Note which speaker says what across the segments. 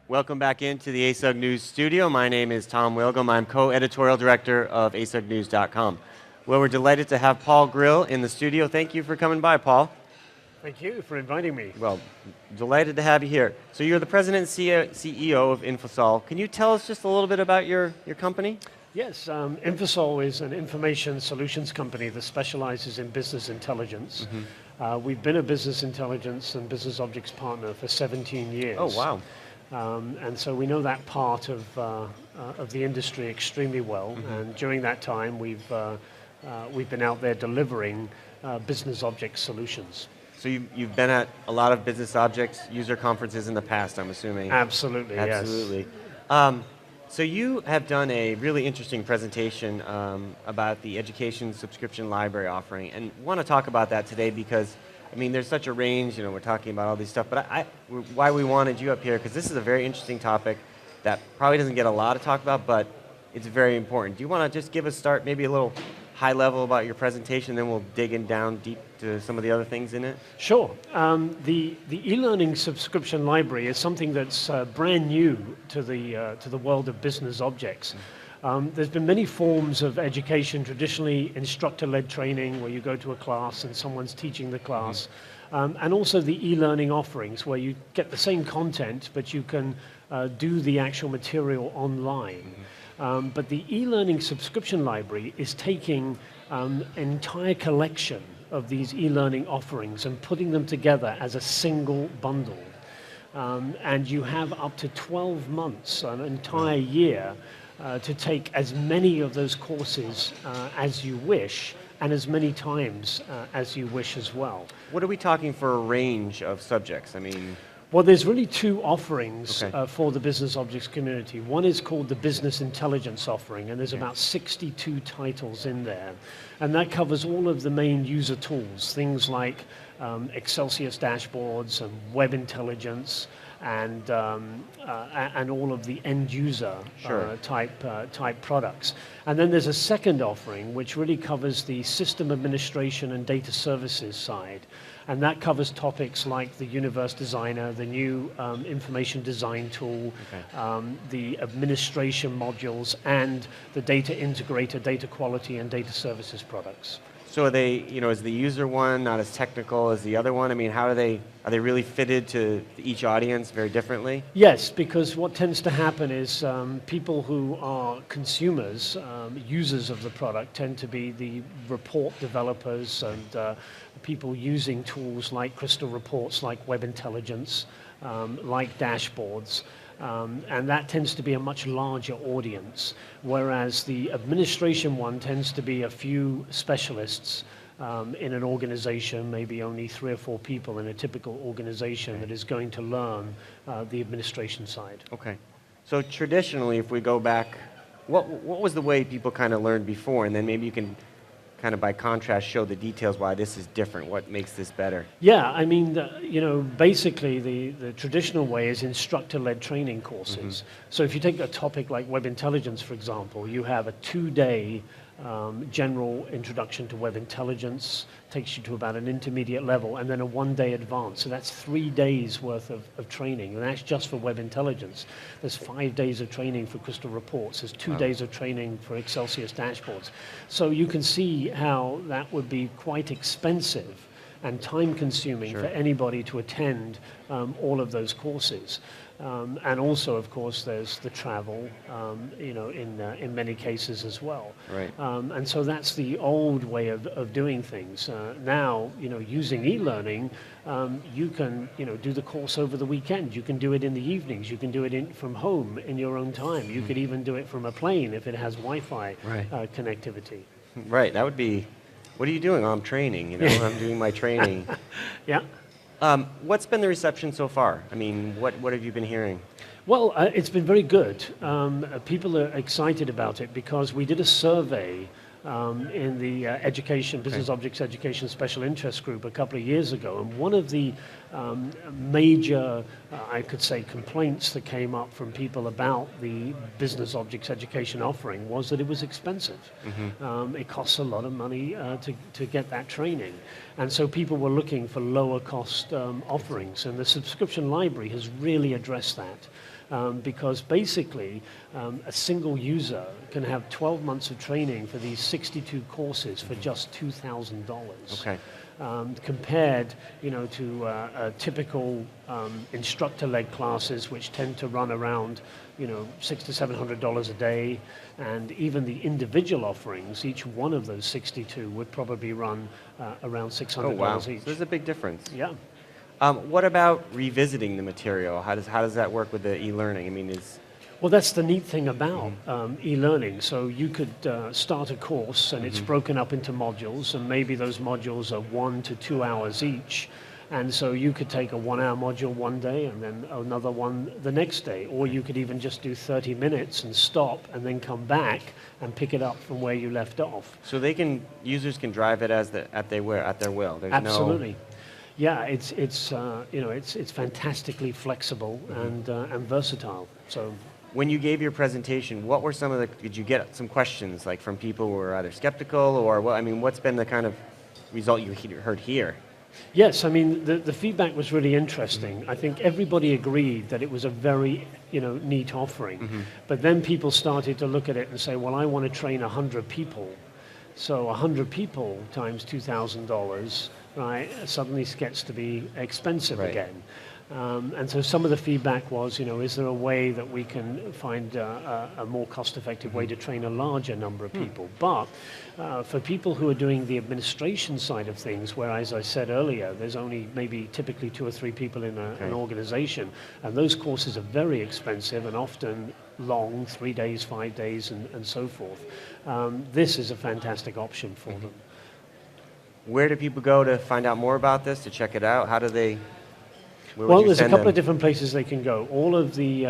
Speaker 1: Welcome back into the ASUG News studio. My name is Tom Wilgum. I'm co-editorial director of asugnews.com. Well, we're delighted to have Paul Grill in the studio. Thank you for coming by, Paul.
Speaker 2: Thank you for inviting me.
Speaker 1: Well, delighted to have you here. So you're the president and CEO of InfoSol. Can you tell us just a little bit about your company?
Speaker 2: Yes, InfoSol is an information solutions company that specializes in business intelligence. We've been a business intelligence and business objects partner for 17 years.
Speaker 1: Oh, wow.
Speaker 2: And so we know that part of the industry extremely well. And during that time, we've been out there delivering business object solutions.
Speaker 1: So you've been at a lot of business objects user conferences in the past, I'm assuming.
Speaker 2: Absolutely, yes.
Speaker 1: Absolutely. So you have done a really interesting presentation about the education subscription library offering, and want to talk about that today because, I mean, there's such a range, we're talking about all these stuff, but why we wanted you up here, because this is a very interesting topic that probably doesn't get a lot of talk about, but it's very important. Do you want to just give us maybe a little high level about your presentation, then we'll dig in down deep to some of the other things in it?
Speaker 2: Sure. The e-learning subscription library is something that's brand new to the world of business objects. There's been many forms of education, traditionally instructor-led training, where you go to a class and someone's teaching the class, and also the e-learning offerings, where you get the same content, but you can do the actual material online. But the e-learning subscription library is taking an entire collection of these e-learning offerings and putting them together as a single bundle. And you have up to 12 months, an entire year, to take as many of those courses as you wish, and as many times as you wish as well.
Speaker 1: What are we talking for a range of subjects? I mean...
Speaker 2: Well, there's really two offerings for the business objects community. One is called the business intelligence offering, and there's about 62 titles in there. And that covers all of the main user tools, things like Excelsior dashboards and web intelligence, and all of the end user type products. And then there's a second offering which really covers the system administration and data services side. And that covers topics like the Universe Designer, the new information design tool, the administration modules, and the data integrator, data quality, and data services products.
Speaker 1: So are they, is the user one not as technical as the other one? I mean, are they really fitted to each audience very differently?
Speaker 2: Yes, because what tends to happen is people who are consumers, users of the product, tend to be the report developers and people using tools like Crystal Reports, like Web Intelligence, like dashboards. And that tends to be a much larger audience, whereas the administration one tends to be a few specialists in an organization, maybe only 3 or 4 people in a typical organization that is going to learn the administration side.
Speaker 1: Okay. So traditionally, if we go back, what was the way people kind of learned before? And then maybe you can kind of by contrast show the details why this is different, what makes this better.
Speaker 2: Yeah, I mean, basically the traditional way is instructor-led training courses. So if you take a topic like web intelligence, for example, you have a 2-day general introduction to web intelligence, takes you to about an intermediate level, and then a 1-day advance. So that's 3 days worth of training, and that's just for web intelligence. There's 5 days of training for Crystal Reports. There's 2 days of training for Excelsior dashboards. So you can see how that would be quite expensive and time-consuming for anybody to attend all of those courses. And also, of course, there's the travel, in many cases as well.
Speaker 1: Right.
Speaker 2: And so that's the old way of doing things. Now, using e-learning, you can, do the course over the weekend. You can do it in the evenings. You can do it from home in your own time. You could even do it from a plane if it has Wi-Fi connectivity.
Speaker 1: Right. That would be. What are you doing? Oh, I'm training. I'm doing my training.
Speaker 2: Yeah.
Speaker 1: What's been the reception so far? I mean, what have you been hearing?
Speaker 2: Well, it's been very good. People are excited about it because we did a survey in the Business Objects Education Special Interest Group a couple of years ago, and one of the major, I could say, complaints that came up from people about the Business Objects Education offering was that it was expensive. It costs a lot of money to get that training, and so people were looking for lower cost offerings, and the subscription library has really addressed that. because basically a single user can have 12 months of training for these 62 courses for just $2,000.
Speaker 1: Okay.
Speaker 2: Compared, to typical instructor-led classes, which tend to run around, $600 to $700 a day, and even the individual offerings, each one of those 62 would probably run around $600
Speaker 1: Oh, wow.
Speaker 2: each.
Speaker 1: So there's a big difference.
Speaker 2: Yeah.
Speaker 1: What about revisiting the material? How does that work with the e-learning? I mean,
Speaker 2: Well, that's the neat thing about e-learning. So you could start a course and it's broken up into modules, and maybe those modules are 1 to 2 hours each. And so you could take a 1-hour module one day and then another one the next day, or you could even just do 30 minutes and stop and then come back and pick it up from where you left off.
Speaker 1: so users can drive it at their will. There's
Speaker 2: Absolutely. Yeah, it's fantastically flexible and versatile. So.
Speaker 1: When you gave your presentation, what were did you get some questions like from people who were either skeptical or what's been the kind of result you heard here?
Speaker 2: Yes, I mean, the feedback was really interesting. I think everybody agreed that it was a very, neat offering. But then people started to look at it and say, well, I want to train 100 people. So 100 people times $2,000, right, suddenly gets to be expensive again. And so some of the feedback was, is there a way that we can find a more cost-effective way to train a larger number of people? But for people who are doing the administration side of things, where, as I said earlier, there's only maybe typically 2 or 3 people in an organization, and those courses are very expensive and often long, 3 days, 5 days, and so forth. This is a fantastic option for them.
Speaker 1: Where do people go to find out more about this, to check it out?
Speaker 2: Well, there's a couple of different places they can go. All of the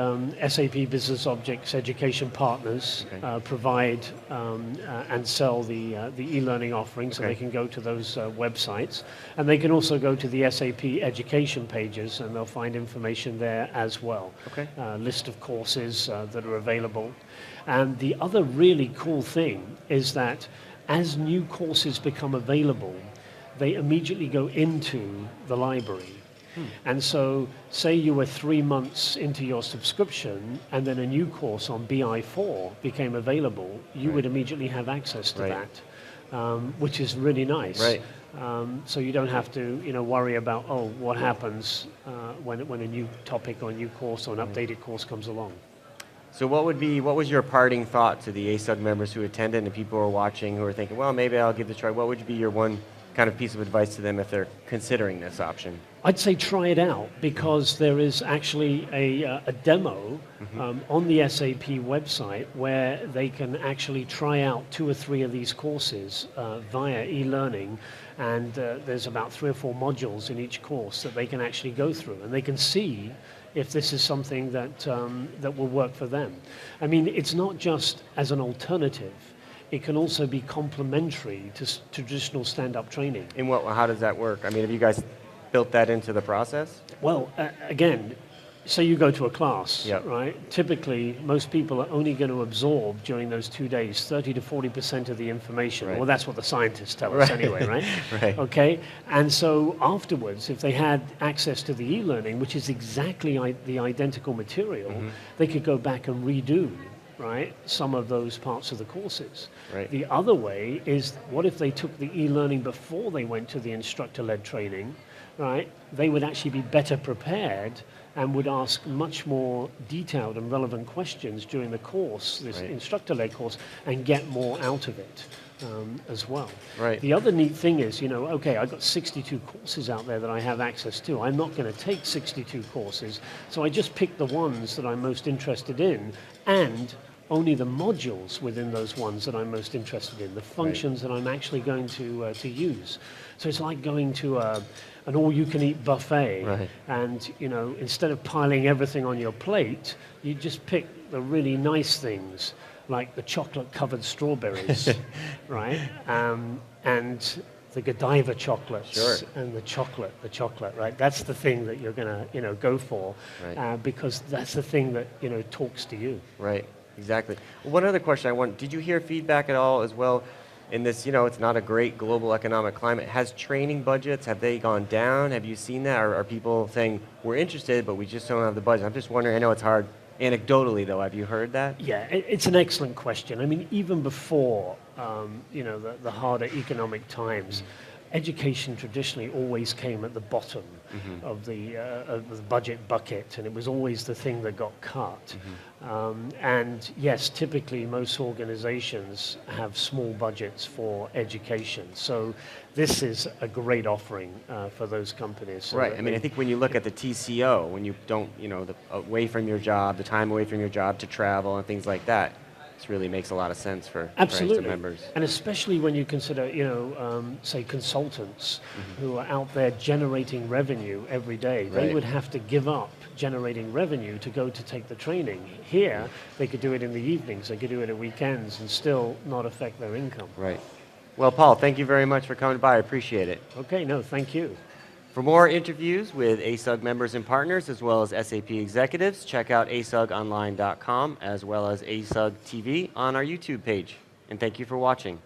Speaker 2: SAP BusinessObjects education partners provide and sell the e-learning offering, so they can go to those websites. And they can also go to the SAP education pages, and they'll find information there as well.
Speaker 1: Okay.
Speaker 2: List of courses that are available. And the other really cool thing is that as new courses become available, they immediately go into the library. And so, say you were 3 months into your subscription and then a new course on BI4 became available, you would immediately have access to that, which is really nice. Right. So you don't have to, worry about, what happens when a new topic or a new course or an updated course comes along.
Speaker 1: So what was your parting thought to the ASUG members who attended and people who are watching who are thinking, well, maybe I'll give this a try? What would be your one kind of piece of advice to them if they're considering this option?
Speaker 2: I'd say try it out, because there is actually a demo on the SAP website where they can actually try out 2 or 3 of these courses via e-learning, and there's about 3 or 4 modules in each course that they can actually go through, and they can see if this is something that will work for them. I mean, it's not just as an alternative. It can also be complementary to traditional stand-up training.
Speaker 1: How does that work? I mean, have you guys built that into the process?
Speaker 2: Well, again, say you go to a class, right? Typically, most people are only going to absorb during those 2 days 30 to 40% of the information. Well, that's what the scientists tell us anyway, right?
Speaker 1: Right.
Speaker 2: Okay, and so afterwards, if they had access to the e-learning, which is exactly the identical material, they could go back and redo some of those parts of the courses.
Speaker 1: Right.
Speaker 2: The other way is, what if they took the e-learning before they went to the instructor-led training, right? They would actually be better prepared and would ask much more detailed and relevant questions during the course, this instructor-led course, and get more out of it as well.
Speaker 1: Right.
Speaker 2: The other neat thing is, okay, I've got 62 courses out there that I have access to. I'm not going to take 62 courses, so I just pick the ones that I'm most interested in, and only the modules within those ones that I'm most interested in, the functions that I'm actually going to use. So it's like going to an all-you-can-eat buffet, and instead of piling everything on your plate, you just pick the really nice things, like the chocolate-covered strawberries, right? And the Godiva chocolates and the chocolate, right? That's the thing that you're going to go for, because that's the thing that talks to you.
Speaker 1: Right. Exactly. One other question did you hear feedback at all as well in this, it's not a great global economic climate. Has training budgets, have they gone down? Have you seen that? Or are people saying, we're interested, but we just don't have the budget? I'm just wondering, I know it's hard Anecdotally, though, have you heard that?
Speaker 2: Yeah, it's an excellent question. I mean, even before the harder economic times, education traditionally always came at the bottom of the budget bucket, and it was always the thing that got cut. And yes, typically most organizations have small budgets for education. So this is a great offering for those companies. So
Speaker 1: Right. I mean, I think when you look at the TCO, when you don't, away from your job, the time away from your job to travel and things like that, this really makes a lot of sense for
Speaker 2: absolutely
Speaker 1: members.
Speaker 2: And especially when you consider, say consultants who are out there generating revenue every day, they
Speaker 1: Right.
Speaker 2: would have to give up generating revenue to go to take the training. Here, they could do it in the evenings, they could do it at weekends and still not affect their income.
Speaker 1: Right. Well, Paul, thank you very much for coming by. I appreciate it.
Speaker 2: Okay, no, thank you.
Speaker 1: For more interviews with ASUG members and partners, as well as SAP executives, check out asugonline.com, as well as ASUG TV on our YouTube page. And thank you for watching.